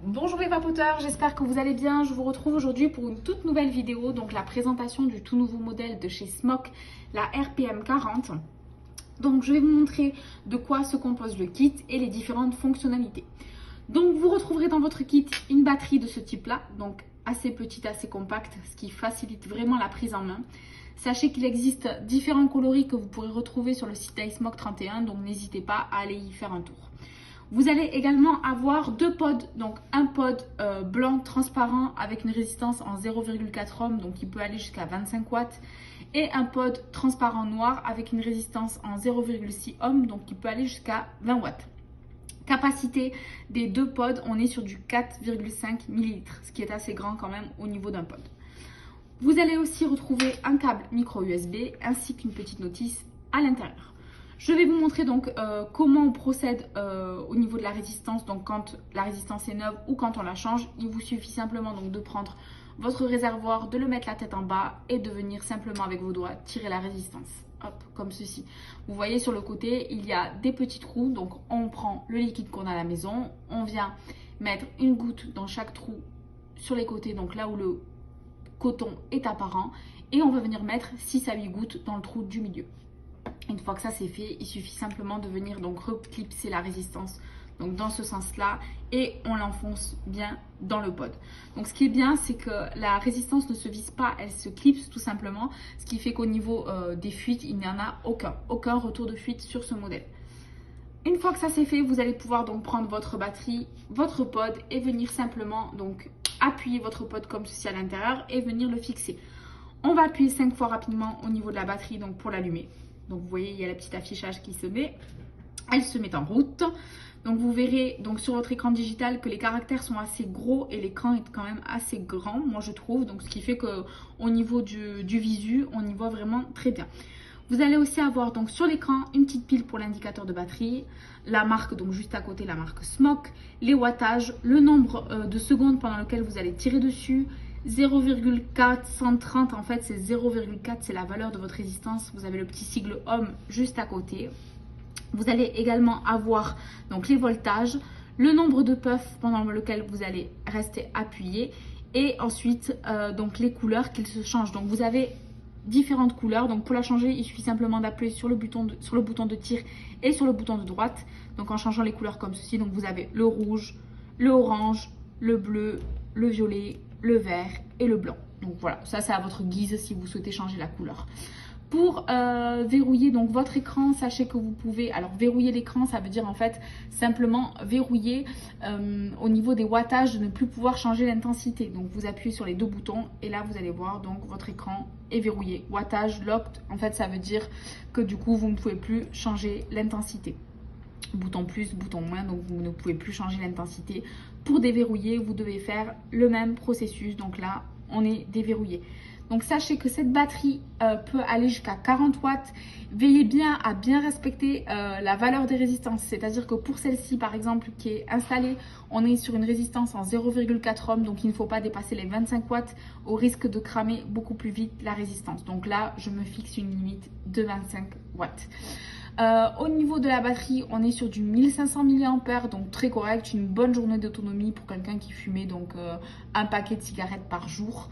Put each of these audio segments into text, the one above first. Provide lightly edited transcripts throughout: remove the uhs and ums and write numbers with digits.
Bonjour les vapoteurs, j'espère que vous allez bien. Je vous retrouve aujourd'hui pour une toute nouvelle vidéo, donc la présentation du tout nouveau modèle de chez Smok, la RPM 40. Donc je vais vous montrer de quoi se compose le kit et les différentes fonctionnalités. Donc vous retrouverez dans votre kit une batterie de ce type-là, donc assez petite, assez compacte, ce qui facilite vraiment la prise en main. Sachez qu'il existe différents coloris que vous pourrez retrouver sur le site iSmok 31, donc n'hésitez pas à aller y faire un tour. Vous allez également avoir deux pods, donc un pod blanc transparent avec une résistance en 0,4 ohm, donc qui peut aller jusqu'à 25 watts, et un pod transparent noir avec une résistance en 0,6 ohm, donc qui peut aller jusqu'à 20 watts. Capacité des deux pods, on est sur du 4,5 ml, ce qui est assez grand quand même au niveau d'un pod. Vous allez aussi retrouver un câble micro USB ainsi qu'une petite notice à l'intérieur. Je vais vous montrer donc comment on procède au niveau de la résistance. Donc quand la résistance est neuve ou quand on la change, il vous suffit simplement donc de prendre votre réservoir, de le mettre la tête en bas et de venir simplement avec vos doigts tirer la résistance. Hop, comme ceci. Vous voyez sur le côté, il y a des petits trous. Donc on prend le liquide qu'on a à la maison, on vient mettre une goutte dans chaque trou sur les côtés, donc là où le coton est apparent, et on va venir mettre 6 à 8 gouttes dans le trou du milieu. Une fois que ça c'est fait, il suffit simplement de venir donc reclipser la résistance donc dans ce sens-là et on l'enfonce bien dans le pod. Donc ce qui est bien, c'est que la résistance ne se visse pas, elle se clipse tout simplement, ce qui fait qu'au niveau des fuites, il n'y en a aucun retour de fuite sur ce modèle. Une fois que ça c'est fait, vous allez pouvoir donc prendre votre batterie, votre pod et venir simplement donc appuyer votre pod comme ceci à l'intérieur et venir le fixer. On va appuyer 5 fois rapidement au niveau de la batterie donc pour l'allumer. Donc vous voyez, il y a le petit affichage qui se met. Elle se met en route. Donc vous verrez donc sur votre écran digital que les caractères sont assez gros et l'écran est quand même assez grand, moi je trouve. Donc ce qui fait qu'au niveau du visu, on y voit vraiment très bien. Vous allez aussi avoir donc sur l'écran une petite pile pour l'indicateur de batterie, la marque donc juste à côté, la marque Smok, les wattages, le nombre de secondes pendant lequel vous allez tirer dessus, 0,430 en fait c'est 0,4, c'est la valeur de votre résistance. Vous avez le petit sigle ohm juste à côté. Vous allez également avoir donc les voltages, le nombre de puffs pendant lequel vous allez rester appuyé et ensuite donc les couleurs qu'ils se changent. Donc vous avez différentes couleurs, donc pour la changer il suffit simplement d'appuyer sur le bouton de tir et sur le bouton de droite, donc en changeant les couleurs comme ceci. Donc vous avez le rouge, le orange, le bleu, le violet, le vert et le blanc. Donc voilà, ça c'est à votre guise si vous souhaitez changer la couleur. Pour verrouiller donc votre écran, sachez que vous pouvez, alors verrouiller l'écran, ça veut dire en fait simplement verrouiller au niveau des wattages, de ne plus pouvoir changer l'intensité. Donc vous appuyez sur les deux boutons et là vous allez voir donc votre écran est verrouillé. Wattage, locked, en fait ça veut dire que du coup vous ne pouvez plus changer l'intensité. Bouton plus, bouton moins, donc vous ne pouvez plus changer l'intensité. Pour déverrouiller, vous devez faire le même processus, donc là on est déverrouillé. Donc sachez que cette batterie peut aller jusqu'à 40 watts. Veillez bien à bien respecter la valeur des résistances. C'est-à-dire que pour celle-ci par exemple qui est installée, on est sur une résistance en 0,4 ohm. Donc il ne faut pas dépasser les 25 watts au risque de cramer beaucoup plus vite la résistance. Donc là je me fixe une limite de 25 watts. Au niveau de la batterie, on est sur du 1500 mAh, donc très correct, une bonne journée d'autonomie pour quelqu'un qui fumait donc un paquet de cigarettes par jour.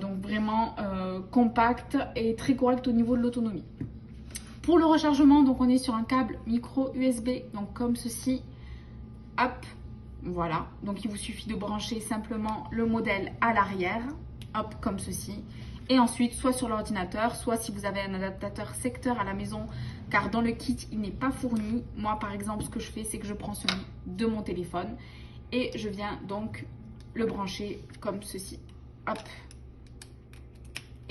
Donc vraiment compact et très correct au niveau de l'autonomie. Pour le rechargement, donc on est sur un câble micro USB, donc comme ceci. Hop, voilà. Donc il vous suffit de brancher simplement le modèle à l'arrière, hop, comme ceci. Et ensuite, soit sur l'ordinateur, soit si vous avez un adaptateur secteur à la maison, car dans le kit, il n'est pas fourni. Moi, par exemple, ce que je fais, c'est que je prends celui de mon téléphone et je viens donc le brancher comme ceci. Hop.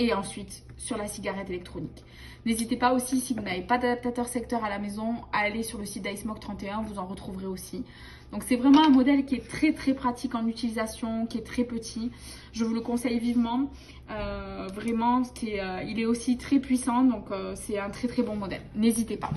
Et ensuite sur la cigarette électronique. N'hésitez pas aussi, si vous n'avez pas d'adaptateur secteur à la maison, à aller sur le site d'iSmok 31, vous en retrouverez aussi. Donc c'est vraiment un modèle qui est très pratique en utilisation, qui est très petit. Je vous le conseille vivement. Vraiment, il est aussi très puissant, donc c'est un très bon modèle. N'hésitez pas.